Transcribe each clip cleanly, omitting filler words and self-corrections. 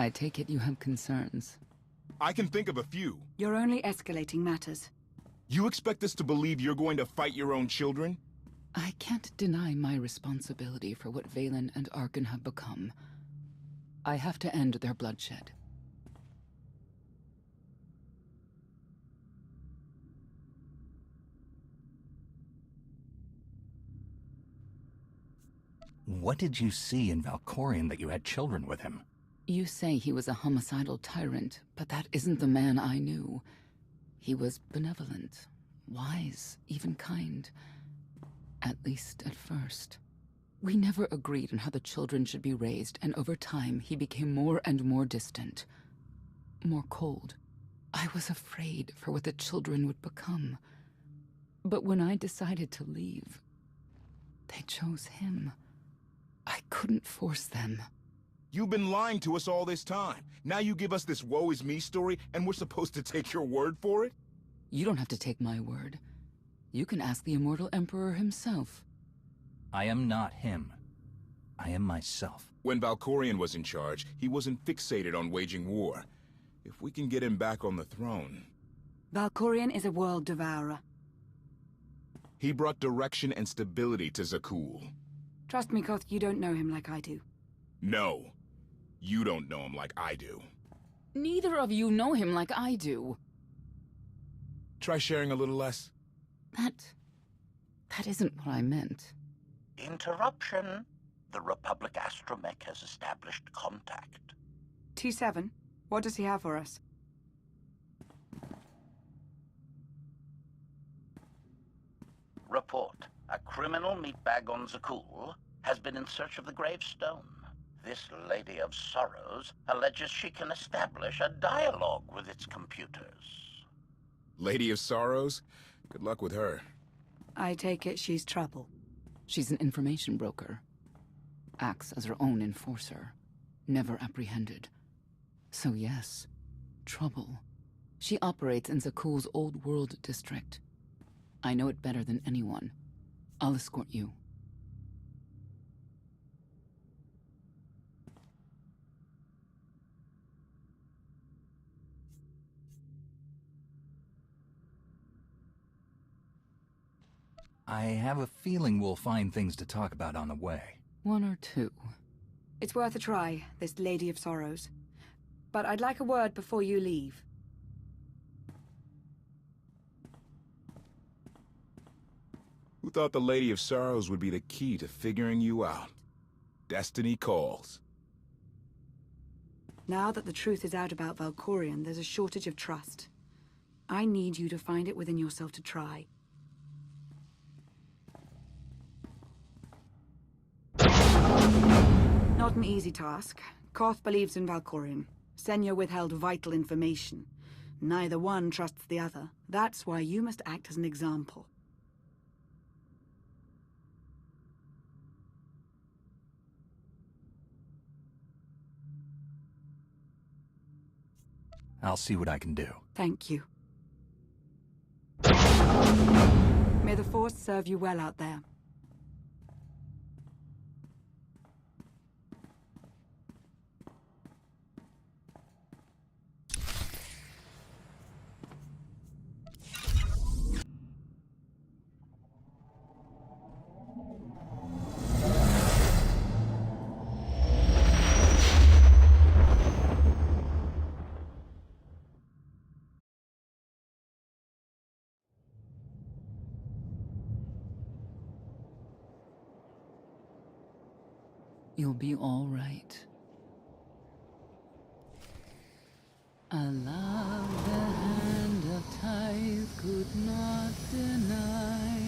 I take it you have concerns. I can think of a few. You're only escalating matters. You expect us to believe you're going to fight your own children? I can't deny my responsibility for what Valen and Arkan have become. I have to end their bloodshed. What did you see in Valkorion that you had children with him? You say he was a homicidal tyrant, but that isn't the man I knew. He was benevolent, wise, even kind. At least at first. We never agreed on how the children should be raised, and over time he became more and more distant. More cold. I was afraid for what the children would become. But when I decided to leave, they chose him. I couldn't force them. You've been lying to us all this time. Now you give us this woe is me story, and we're supposed to take your word for it? You don't have to take my word. You can ask the Immortal Emperor himself. I am not him. I am myself. When Valkorion was in charge, he wasn't fixated on waging war. If we can get him back on the throne... Valkorion is a world devourer. He brought direction and stability to Zakul. Trust me, Koth, you don't know him like I do. No. You don't know him like I do. Neither of you know him like I do. Try sharing a little less. That isn't what I meant. Interruption. The Republic astromech has established contact. T7, what does he have for us? Report. A criminal meatbag on Zakul has been in search of the gravestone. This Lady of Sorrows alleges she can establish a dialogue with its computers. Lady of Sorrows? Good luck with her. I take it she's trouble. She's an information broker. Acts as her own enforcer. Never apprehended. So yes, trouble. She operates in Zakul's Old World district. I know it better than anyone. I'll escort you. I have a feeling we'll find things to talk about on the way. One or two. It's worth a try, this Lady of Sorrows. But I'd like a word before you leave. Who thought the Lady of Sorrows would be the key to figuring you out? Destiny calls. Now that the truth is out about Valkorion, there's a shortage of trust. I need you to find it within yourself to try. Not an easy task. Koth believes in Valkorion. Senya withheld vital information. Neither one trusts the other. That's why you must act as an example. I'll see what I can do. Thank you. May the Force serve you well out there. You'll be all right. I love the hand of Tithe could not deny.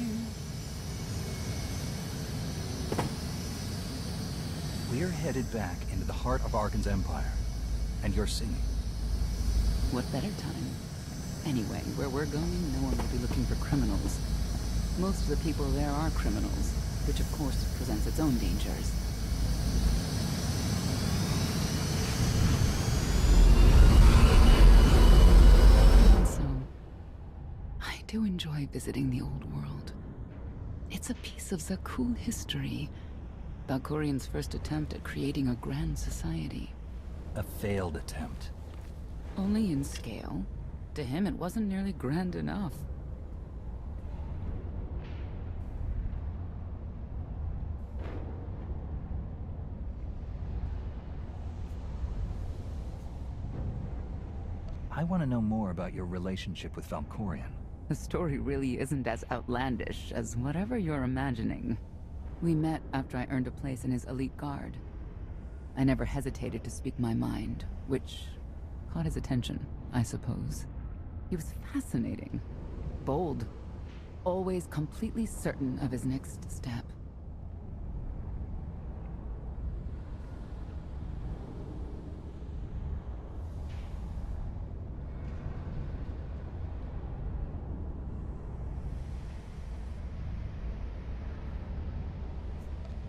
We're headed back into the heart of Arkan's empire. And you're singing. What better time? Anyway, where we're going, no one will be looking for criminals. Most of the people there are criminals, which of course presents its own dangers. Also, I do enjoy visiting the old world. It's a piece of Zakul history. Valkorion's first attempt at creating a grand society. A failed attempt. Only in scale. To him, it wasn't nearly grand enough. I want to know more about your relationship with Valkorion. The story really isn't as outlandish as whatever you're imagining. We met after I earned a place in his elite guard. I never hesitated to speak my mind, which caught his attention, I suppose. He was fascinating, bold, always completely certain of his next step.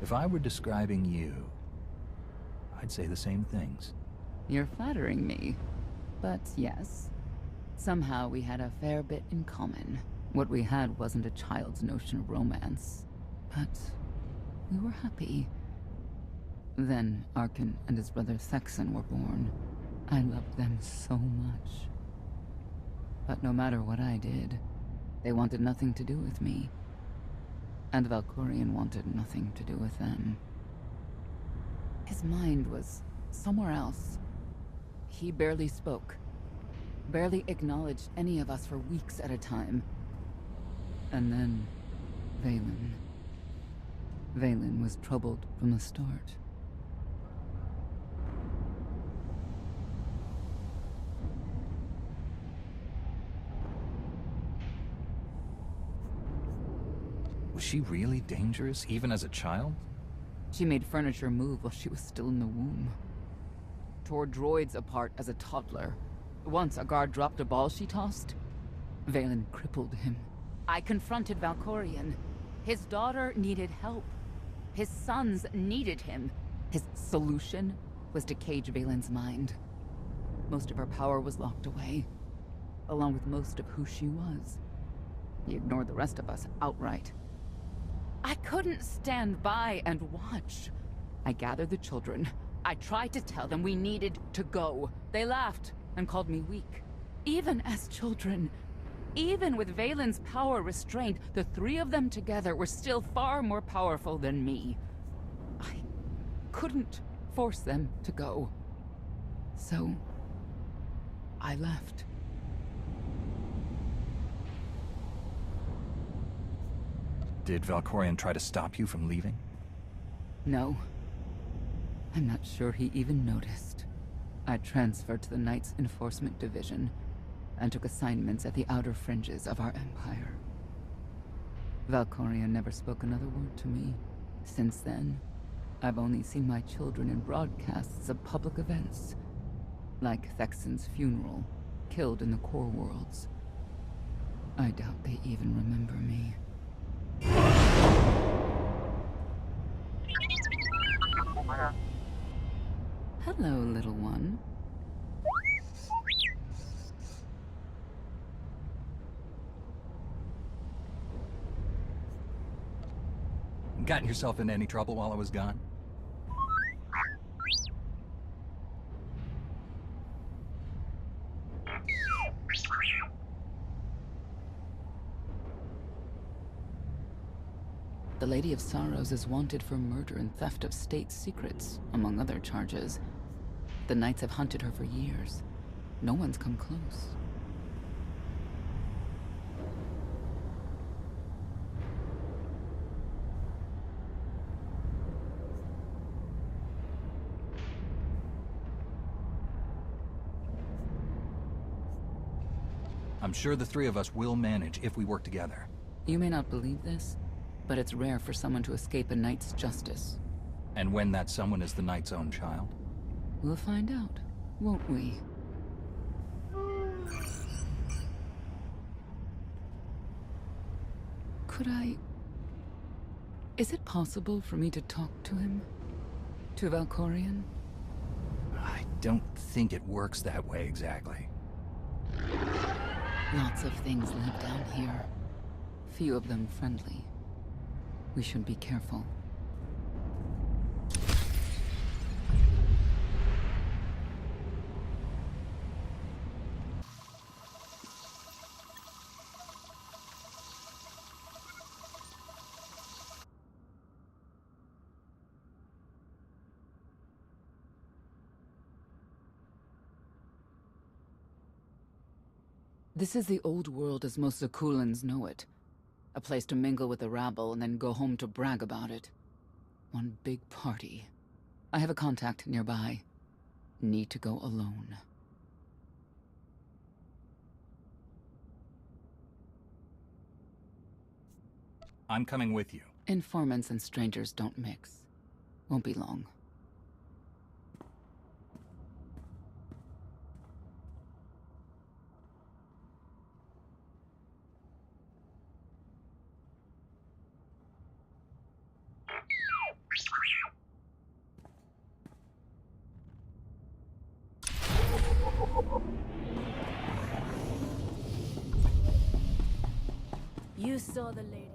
If I were describing you, I'd say the same things. You're flattering me. But yes, somehow we had a fair bit in common. What we had wasn't a child's notion of romance, but we were happy. Then Arkin and his brother Thexan were born. I loved them so much. But no matter what I did, they wanted nothing to do with me. And Valkorion wanted nothing to do with them. His mind was somewhere else. He barely spoke, barely acknowledged any of us for weeks at a time. And then, Vaylin. Vaylin was troubled from the start. Was she really dangerous, even as a child? She made furniture move while she was still in the womb. Tore droids apart as a toddler. Once a guard dropped a ball she tossed. Vaylin crippled him. I confronted Valkorion. His daughter needed help. His sons needed him. His solution was to cage Vaylin's mind. Most of her power was locked away, along with most of who she was. He ignored the rest of us outright. I couldn't stand by and watch. I gathered the children. I tried to tell them we needed to go. They laughed and called me weak. Even as children, even with Vaylin's power restrained, the three of them together were still far more powerful than me. I couldn't force them to go. So, I left. Did Valkorion try to stop you from leaving? No. I'm not sure he even noticed. I transferred to the Knights Enforcement Division and took assignments at the outer fringes of our empire. Valkorion never spoke another word to me. Since then, I've only seen my children in broadcasts of public events, like Thexan's funeral, killed in the core worlds. I doubt they even remember me. Hello, little one. Gotten yourself in any trouble while I was gone? The Lady of Sorrows is wanted for murder and theft of state secrets, among other charges. The Knights have hunted her for years. No one's come close. I'm sure the three of us will manage if we work together. You may not believe this, but it's rare for someone to escape a knight's justice. And when that someone is the knight's own child? We'll find out, won't we? Could I... Is it possible for me to talk to him? To Valkorion? I don't think it works that way exactly. Lots of things live down here. Few of them friendly. We should be careful. This is the old world as most Zakulans know it. A place to mingle with the rabble and then go home to brag about it. One big party. I have a contact nearby. Need to go alone. I'm coming with you. Informants and strangers don't mix. Won't be long. You saw the lady.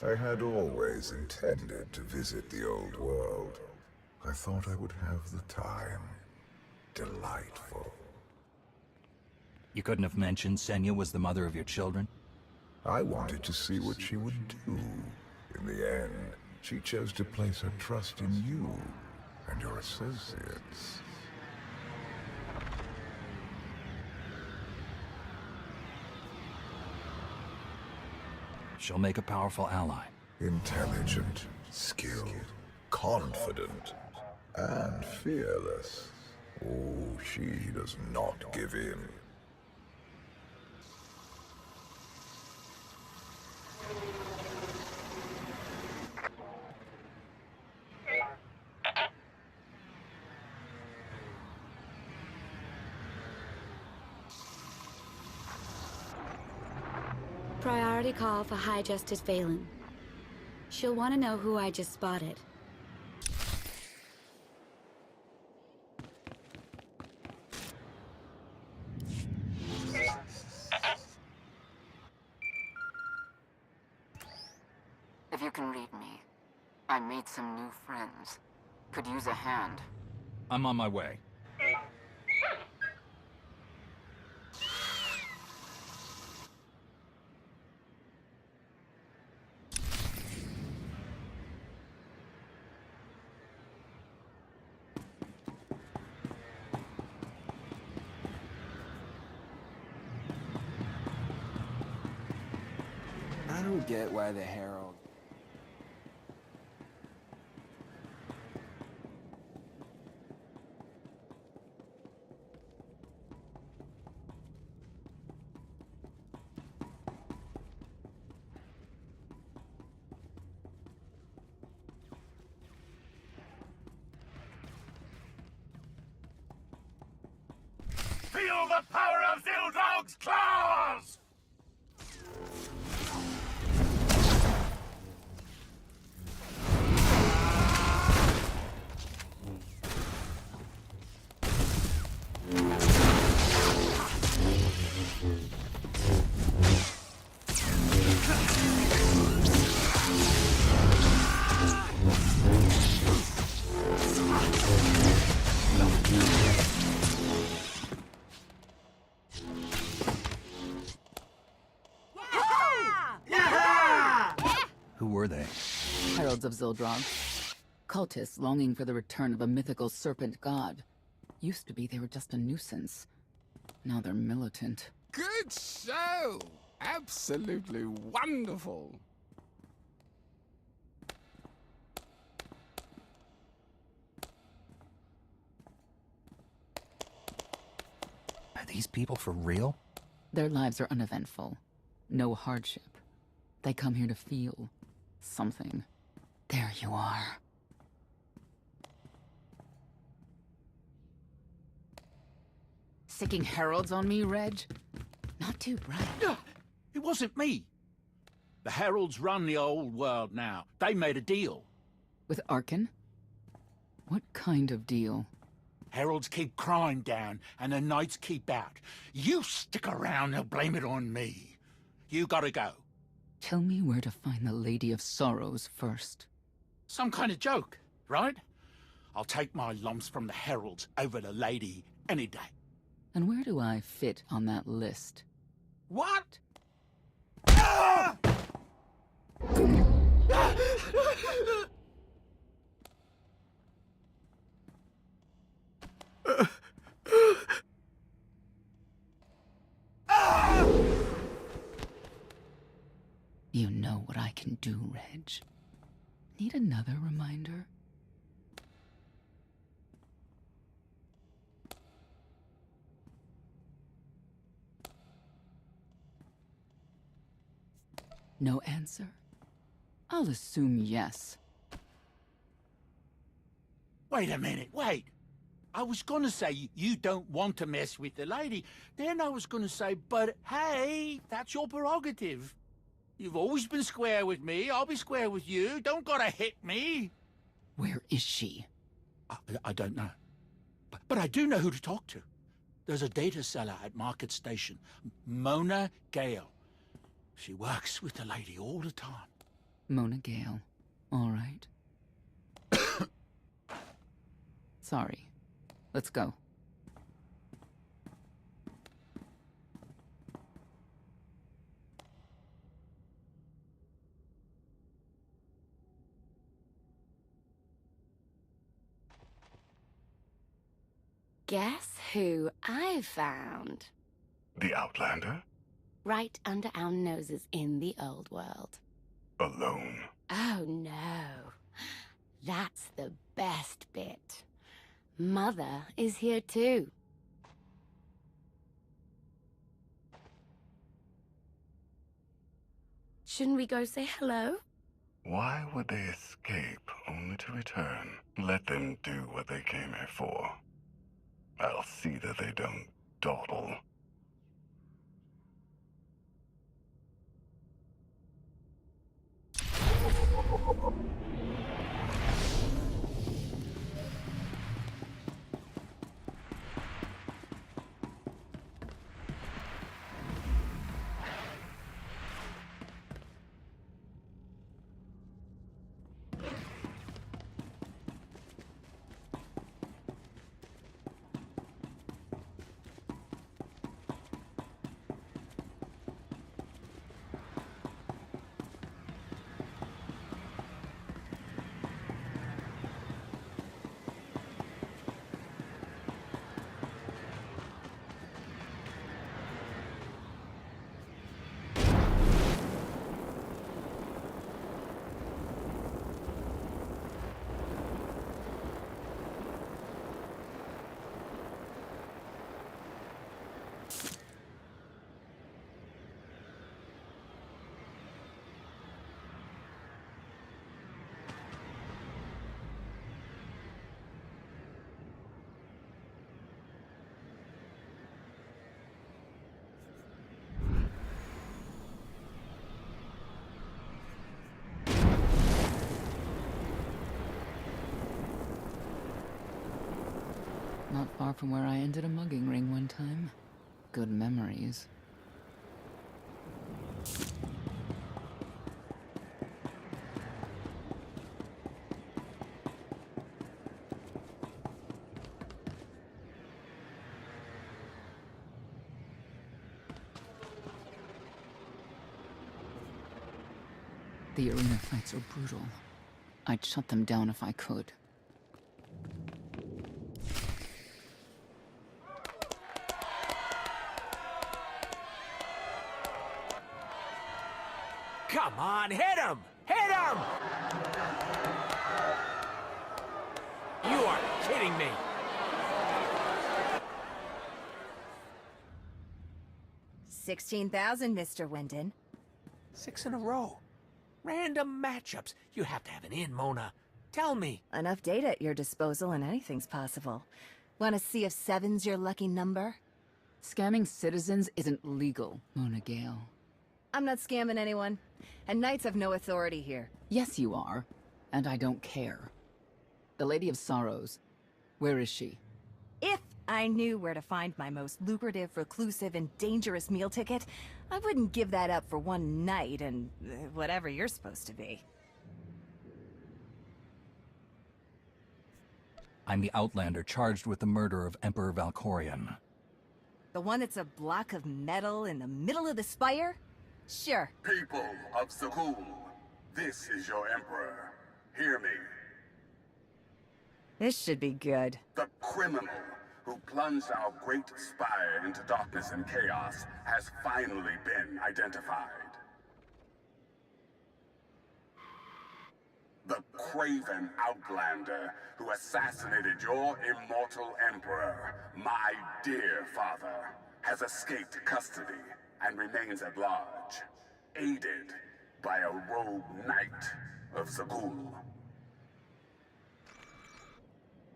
I had always intended to visit the old world. I thought I would have the time. Delightful. You couldn't have mentioned Senya was the mother of your children? I wanted to see what she would do. In the end, she chose to place her trust in you and your associates. She'll make a powerful ally. Intelligent, skilled, confident, and fearless. Oh, she does not give in. Priority call for High Justice Valen. She'll want to know who I just spotted. If you can read me, I made some new friends. Could use a hand. I'm on my way. I don't get why the Herald... Feel the power of Zildog's claws! were they? Heralds of Zildrog. Cultists longing for the return of a mythical serpent god. Used to be they were just a nuisance. Now they're militant. Good show! Absolutely wonderful. Are these people for real? Their lives are uneventful. No hardship. They come here to feel something. There you are. Sicking heralds on me, Reg? Not too bright. It wasn't me. The heralds run the old world now. They made a deal. With Arkin? What kind of deal? Heralds keep crime down, and the knights keep out. You stick around, they'll blame it on me. You gotta go. Tell me where to find the Lady of Sorrows first. Some kind of joke, right? I'll take my lumps from the heralds over the lady any day. And where do I fit on that list? What? You know what I can do, Reg. Need another reminder? No answer? I'll assume yes. Wait a minute, wait. I was gonna say you don't want to mess with the lady. Then I was gonna say, but hey, that's your prerogative. You've always been square with me. I'll be square with you. Don't gotta hit me. Where is she? I don't know. But I do know who to talk to. There's a data seller at Market Station, Mona Gale. She works with the lady all the time. Mona Gale. All right. Sorry. Let's go. Guess who I found? The Outlander? Right under our noses in the old world. Alone? Oh no. That's the best bit. Mother is here too. Shouldn't we go say hello? Why would they escape only to return? Let them do what they came here for. I'll see that they don't dawdle. Not far from where I ended a mugging ring one time. Good memories. The arena fights are brutal. I'd shut them down if I could. Come on, hit him! Hit him! You are kidding me! $16,000, Mr. Wyndon. 6 in a row. Random matchups. You have to have an in, Mona. Tell me. Enough data at your disposal and anything's possible. Want to see if 7's your lucky number? Scamming citizens isn't legal, Mona Gale. I'm not scamming anyone. And knights have no authority here. Yes, you are. And I don't care. The Lady of Sorrows. Where is she? If I knew where to find my most lucrative, reclusive, and dangerous meal ticket, I wouldn't give that up for one night and whatever you're supposed to be. I'm the Outlander charged with the murder of Emperor Valkorion. The one that's a block of metal in the middle of the spire? Sure. People of Zakul, this is your Emperor. Hear me. This should be good. The criminal who plunged our great spire into darkness and chaos has finally been identified. The craven Outlander who assassinated your immortal Emperor, my dear father, has escaped custody and remains at large, aided by a rogue knight of Zakul.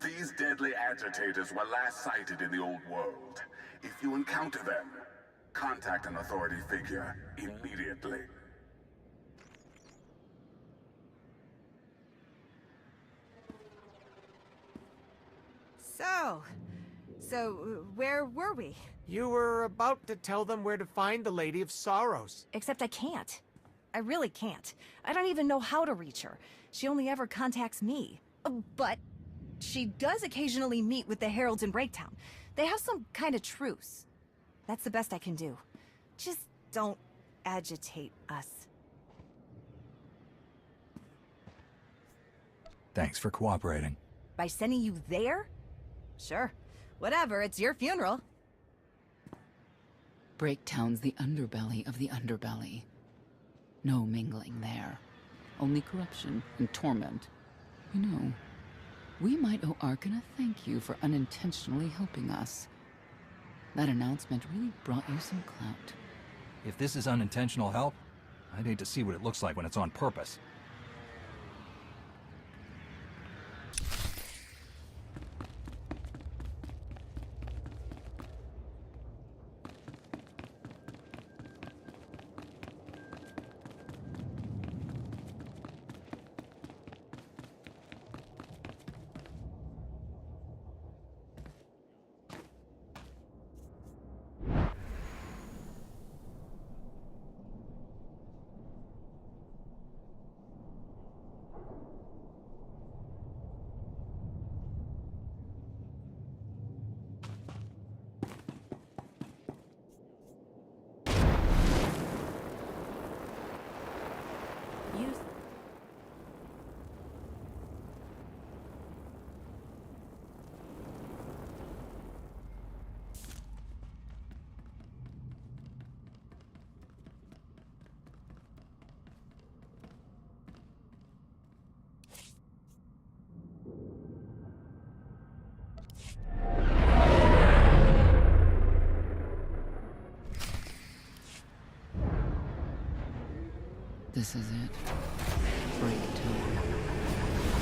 These deadly agitators were last sighted in the old world. If you encounter them, contact an authority figure immediately. So where were we? You were about to tell them where to find the Lady of Sorrows. Except I can't. I really can't. I don't even know how to reach her. She only ever contacts me. But she does occasionally meet with the Heralds in Breaktown. They have some kind of truce. That's the best I can do. Just don't agitate us. Thanks for cooperating. By sending you there? Sure. Whatever, it's your funeral. Breaktown's the underbelly of the underbelly. No mingling there. Only corruption and torment. You know, we might owe Arkan a thank you for unintentionally helping us. That announcement really brought you some clout. If this is unintentional help, I'd hate to see what it looks like when it's on purpose. This is it. Breaktown.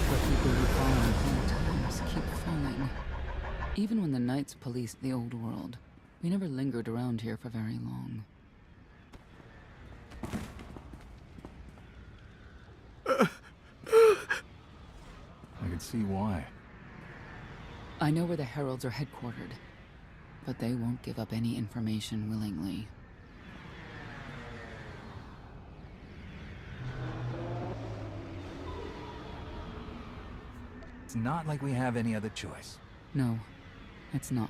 Where people who fall in hard times keep falling. Even when the Knights policed the old world, we never lingered around here for very long. I can see why. I know where the Heralds are headquartered, but they won't give up any information willingly. It's not like we have any other choice. No, it's not.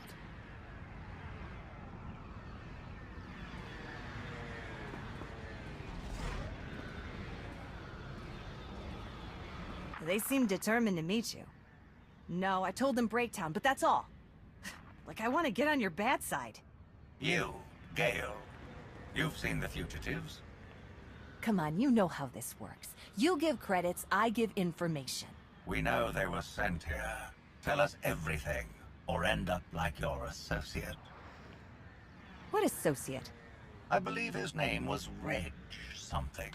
They seem determined to meet you. No, I told them Breaktown, but that's all. Like I want to get on your bad side. You, Gale. You've seen the fugitives. Come on, you know how this works. You give credits, I give information. We know they were sent here. Tell us everything, or end up like your associate. What associate? I believe his name was Reg something.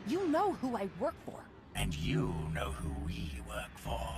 You know who I work for. And you know who we work for.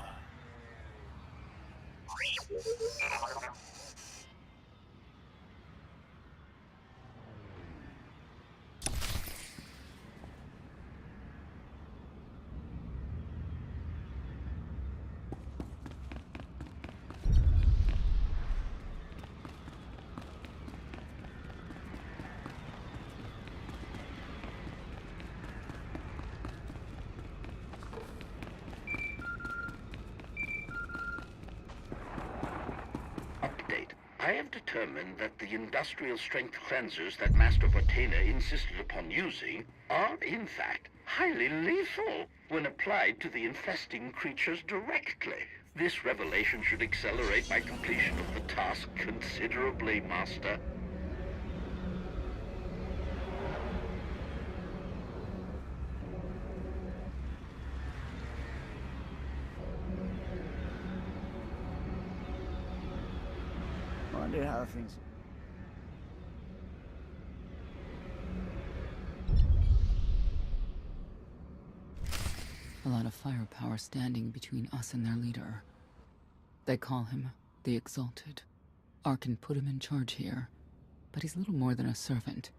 Update. I have determined that the industrial strength cleansers that Master Botena insisted upon using are, in fact, highly lethal when applied to the infesting creatures directly. This revelation should accelerate my completion of the task considerably, Master. Wonder how things... A lot of firepower standing between us and their leader. They call him the Exalted. Arkin put him in charge here, but he's little more than a servant,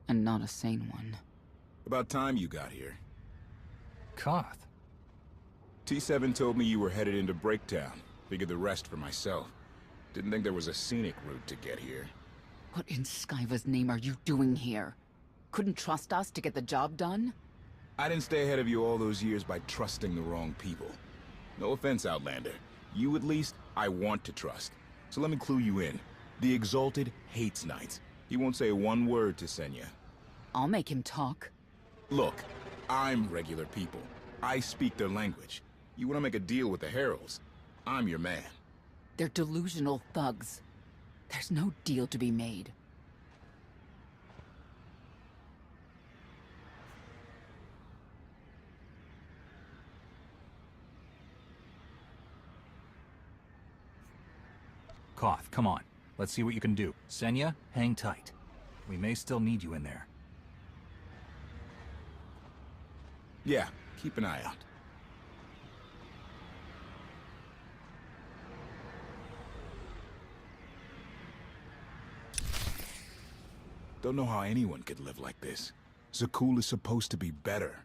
and not a sane one. About time you got here. Koth. T7 told me you were headed into Breaktown. Figured the rest for myself. Didn't think there was a scenic route to get here. What in Skyva's name are you doing here? Couldn't trust us to get the job done? I didn't stay ahead of you all those years by trusting the wrong people. No offense, Outlander. You at least, I want to trust. So let me clue you in. The Exalted hates Knights. He won't say one word to Senya. I'll make him talk. Look, I'm regular people. I speak their language. You want to make a deal with the Heralds? I'm your man. They're delusional thugs. There's no deal to be made. Koth, come on. Let's see what you can do. Senya, hang tight. We may still need you in there. Yeah, keep an eye out. Don't know how anyone could live like this. Zakul is supposed to be better.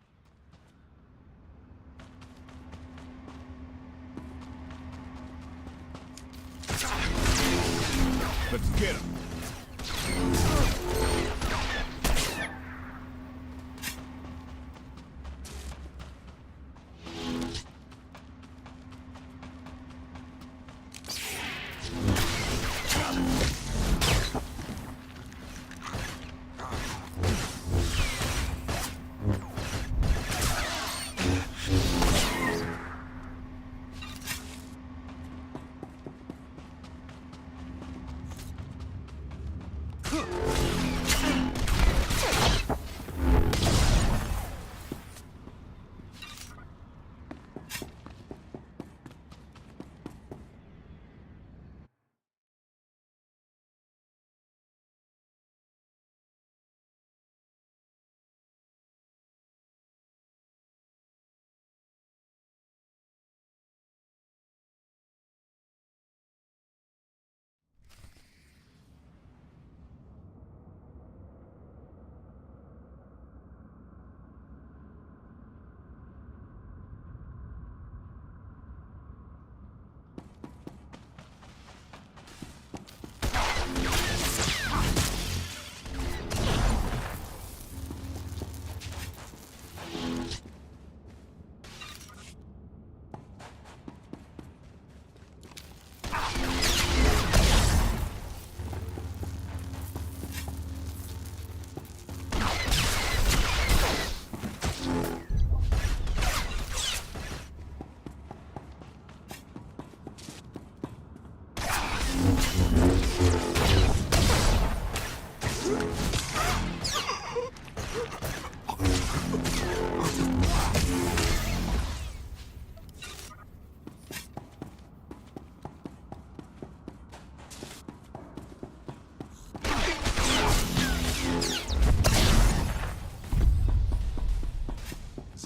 Let's get him!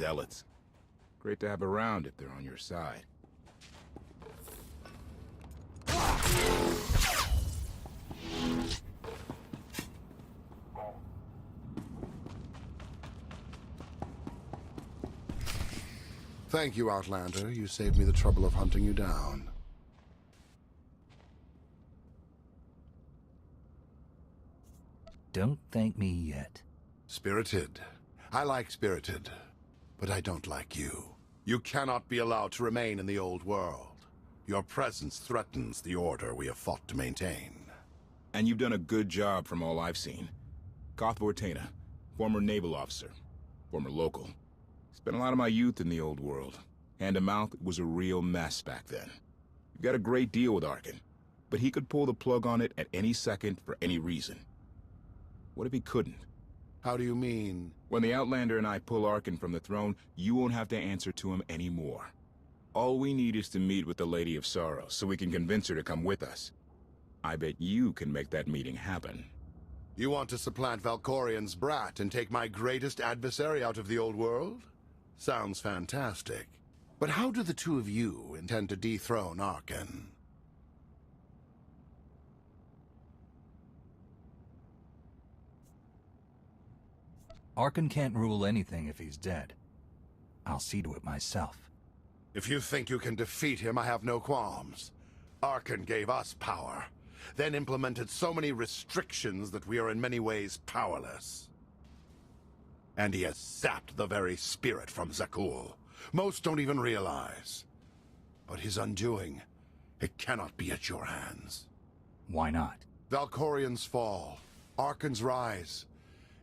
zealots. Great to have around if they're on your side. Thank you, Outlander. You saved me the trouble of hunting you down. Don't thank me yet. Spirited. I like Spirited, but I don't like you. You cannot be allowed to remain in the old world. Your presence threatens the order we have fought to maintain. And you've done a good job from all I've seen. Koth Vortena, former naval officer, former local. Spent a lot of my youth in the old world. Hand to mouth, it was a real mess back then. You've got a great deal with Arkin, but he could pull the plug on it at any second for any reason. What if he couldn't? How do you mean? When the Outlander and I pull Arkin from the throne, you won't have to answer to him anymore. All we need is to meet with the Lady of Sorrows so we can convince her to come with us. I bet you can make that meeting happen. You want to supplant Valkorian's brat and take my greatest adversary out of the old world? Sounds fantastic. But how do the two of you intend to dethrone Arkin? Arkin can't rule anything if he's dead. I'll see to it myself. If you think you can defeat him, I have no qualms. Arkin gave us power, then implemented so many restrictions that we are in many ways powerless. And he has sapped the very spirit from Zakul. Most don't even realize. But his undoing, it cannot be at your hands. Why not? Valkorian's fall, Arkin's rise,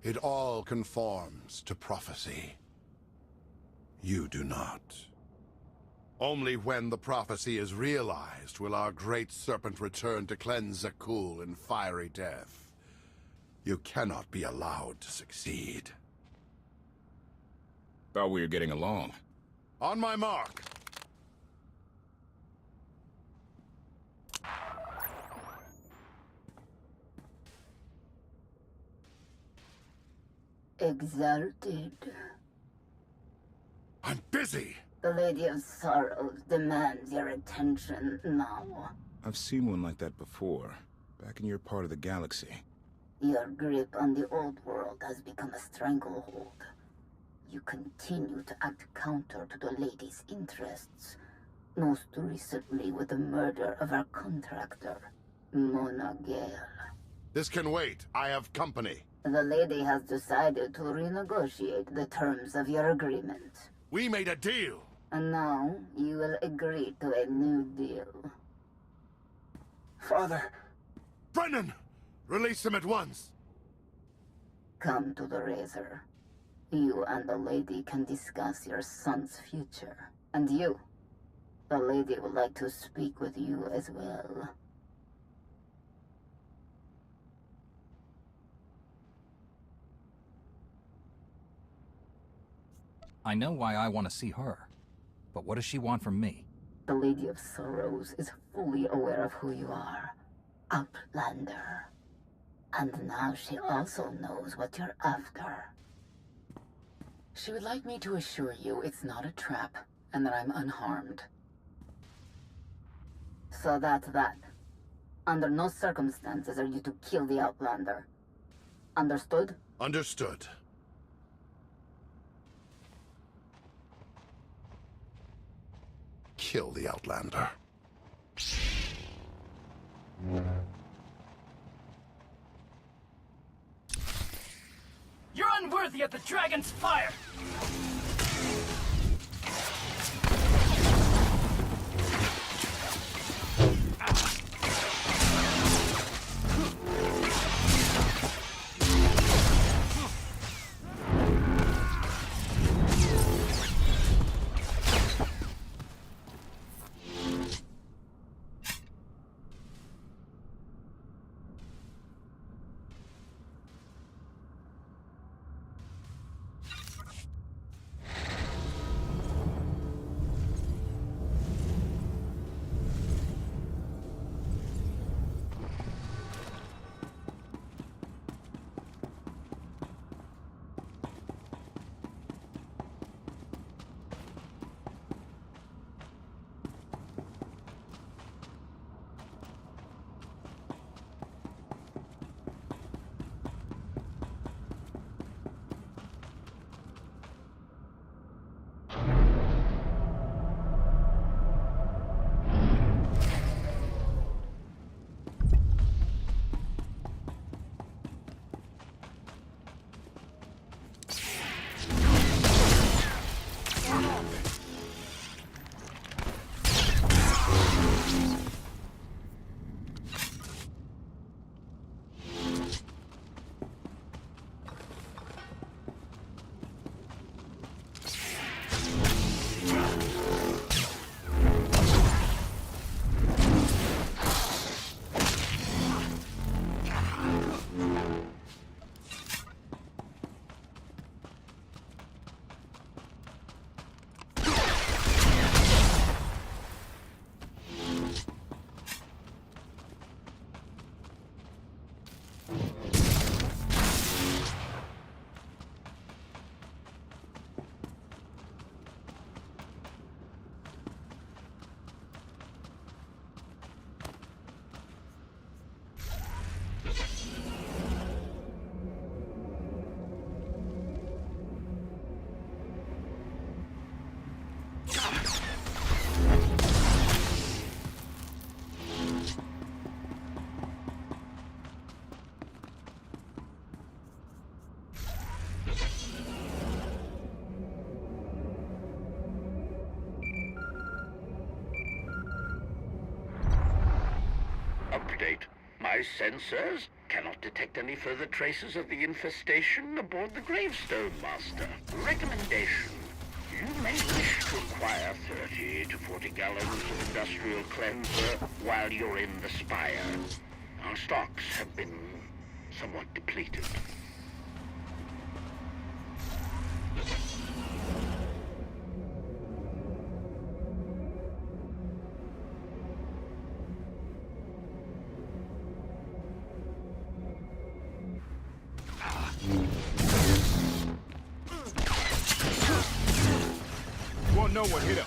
it all conforms to prophecy. You do not. Only when the prophecy is realized will our great serpent return to cleanse Zakul in fiery death. You cannot be allowed to succeed. Thought we were getting along. On my mark. Exalted. I'm busy! The Lady of Sorrows demands your attention now. I've seen one like that before, back in your part of the galaxy. Your grip on the old world has become a stranglehold. You continue to act counter to the Lady's interests, most recently with the murder of our contractor, Mona Gale. This can wait. I have company. The Lady has decided to renegotiate the terms of your agreement. We made a deal! And now, you will agree to a new deal. Father! Brennan! Release him at once! Come to the Razor. You and the Lady can discuss your son's future. And you, the Lady would like to speak with you as well. I know why I want to see her. But what does she want from me? The Lady of Sorrows is fully aware of who you are. Outlander. And now she also knows what you're after. She would like me to assure you it's not a trap, and that I'm unharmed. So that's that. Under no circumstances are you to kill the Outlander. Understood? Understood. Kill the Outlander. You're unworthy of the dragon's fire! Update. My sensors cannot detect any further traces of the infestation aboard the Gravestone Master. Recommendation. You may wish to acquire 30 to 40 gallons of industrial cleanser while you're in the Spire. Our stocks have been somewhat depleted. Won't no one hit him.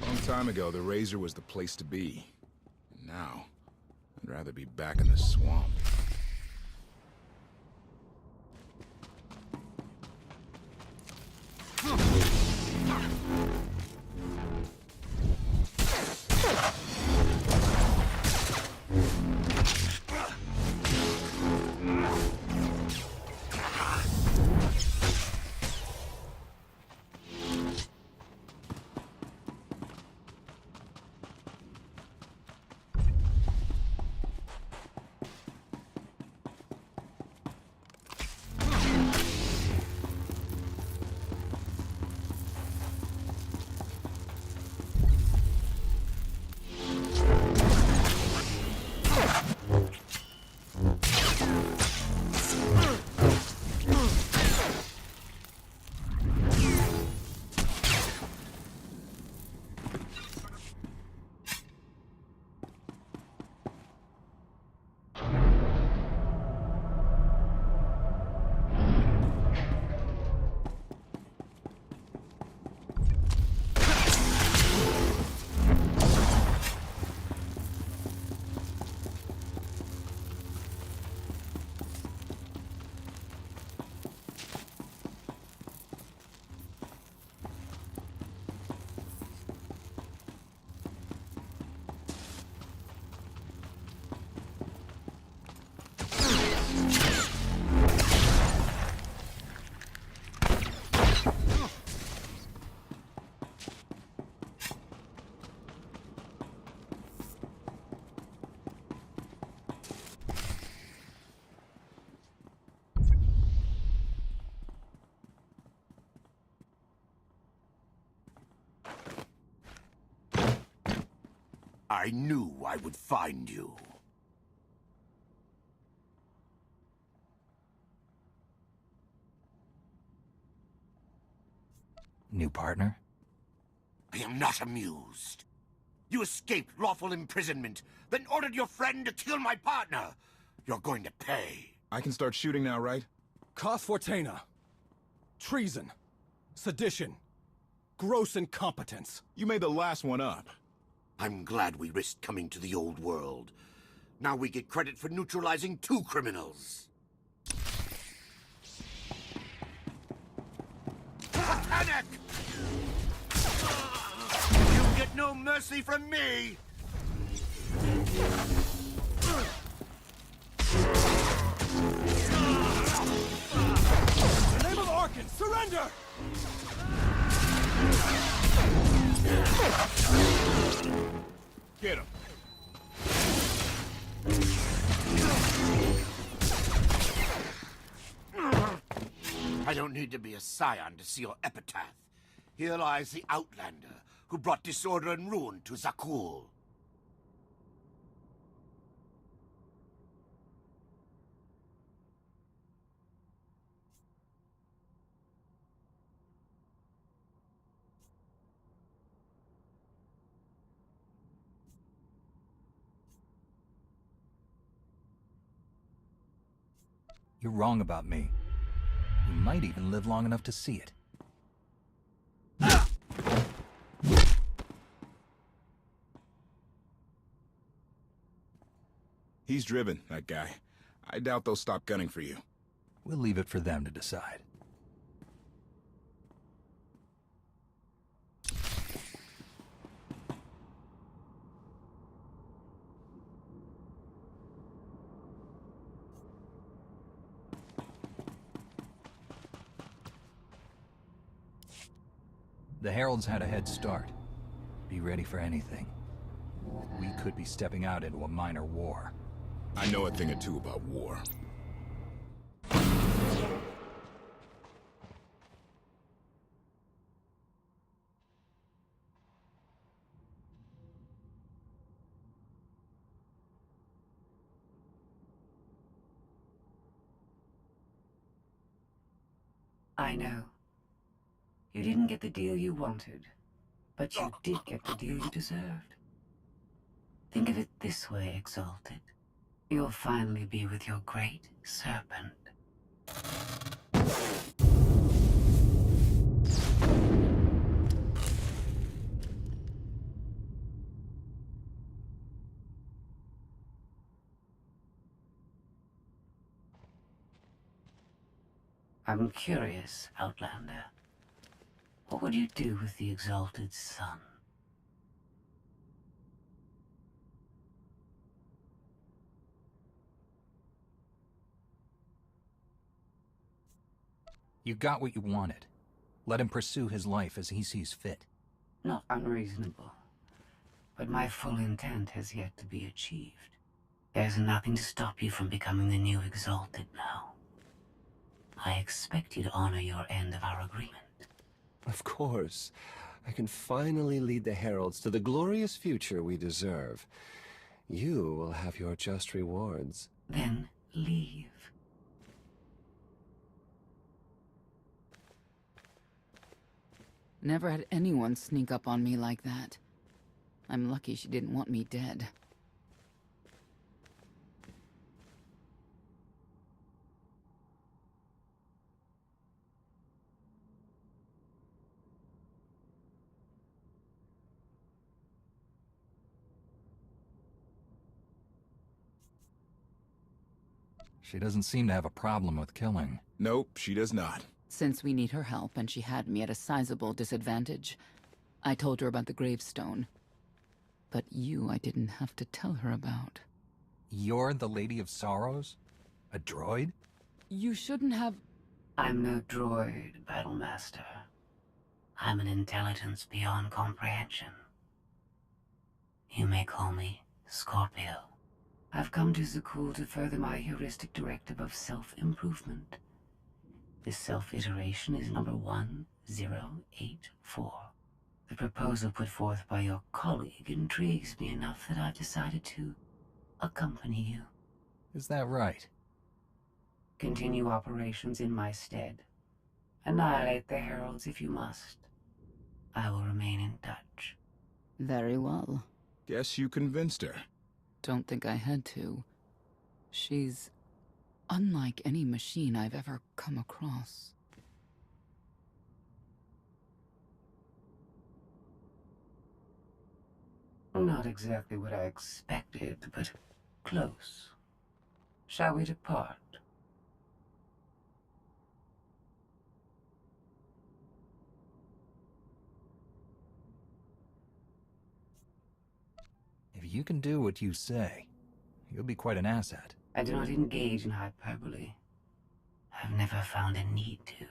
Long time ago, the Razor was the place to be. And now, I'd rather be back in the swamp. I knew I would find you. New partner? I am not amused. You escaped lawful imprisonment, then ordered your friend to kill my partner. You're going to pay. I can start shooting now, right? Koth Fortena. Treason. Sedition. Gross incompetence. You made the last one up. I'm glad we risked coming to the old world. Now we get credit for neutralizing 2 criminals. Panic! You get no mercy from me! In the name of Arkan, surrender! Get him. I don't need to be a scion to see your epitaph. Here lies the Outlander, who brought disorder and ruin to Zakul. You're wrong about me. You might even live long enough to see it. He's driven, that guy. I doubt they'll stop gunning for you. We'll leave it for them to decide. The Heralds had a head start. Be ready for anything. We could be stepping out into a minor war. I know a thing or two about war. I know. You didn't get the deal you wanted, but you did get the deal you deserved. Think of it this way, Exalted. You'll finally be with your great serpent. I'm curious, Outlander. What would you do with the Exalted Sun? You got what you wanted. Let him pursue his life as he sees fit. Not unreasonable. But my full intent has yet to be achieved. There's nothing to stop you from becoming the new Exalted now. I expect you to honor your end of our agreement. Of course. I can finally lead the Heralds to the glorious future we deserve. You will have your just rewards. Then leave. Never had anyone sneak up on me like that. I'm lucky she didn't want me dead. She doesn't seem to have a problem with killing. Nope, she does not. Since we need her help and she had me at a sizable disadvantage, I told her about the gravestone. But you I didn't have to tell her about. You're the Lady of Sorrows? A droid? You shouldn't have... I'm no droid, Battlemaster. I'm an intelligence beyond comprehension. You may call me Scorpio. I've come to Zakul to further my heuristic directive of self-improvement. This self-iteration is number 1084. The proposal put forth by your colleague intrigues me enough that I've decided to accompany you. Is that right? Continue operations in my stead. Annihilate the Heralds if you must. I will remain in touch. Very well. Guess you convinced her. Don't think I had to. She's unlike any machine I've ever come across. Not exactly what I expected, but close. Shall we depart? If you can do what you say, you'll be quite an asset. I do not engage in hyperbole. I've never found a need to.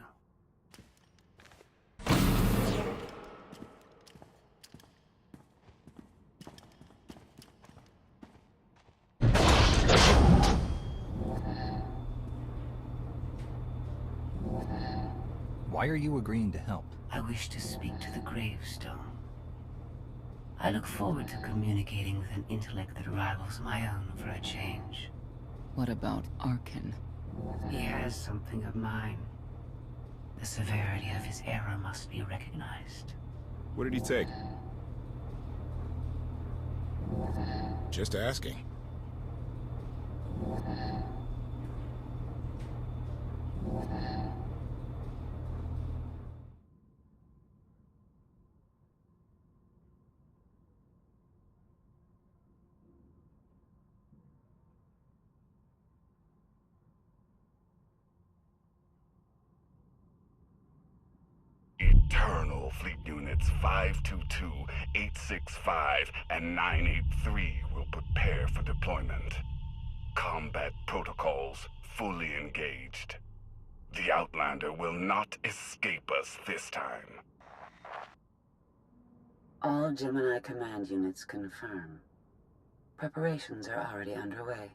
Why are you agreeing to help? I wish to speak to the gravestone. I look forward to communicating with an intellect that rivals my own for a change. What about Arkin? He has something of mine. The severity of his error must be recognized. What did he take? Just asking. Nocturnal Fleet Units 522, 865, and 983 will prepare for deployment. Combat protocols fully engaged. The Outlander will not escape us this time. All Gemini command units confirm. Preparations are already underway.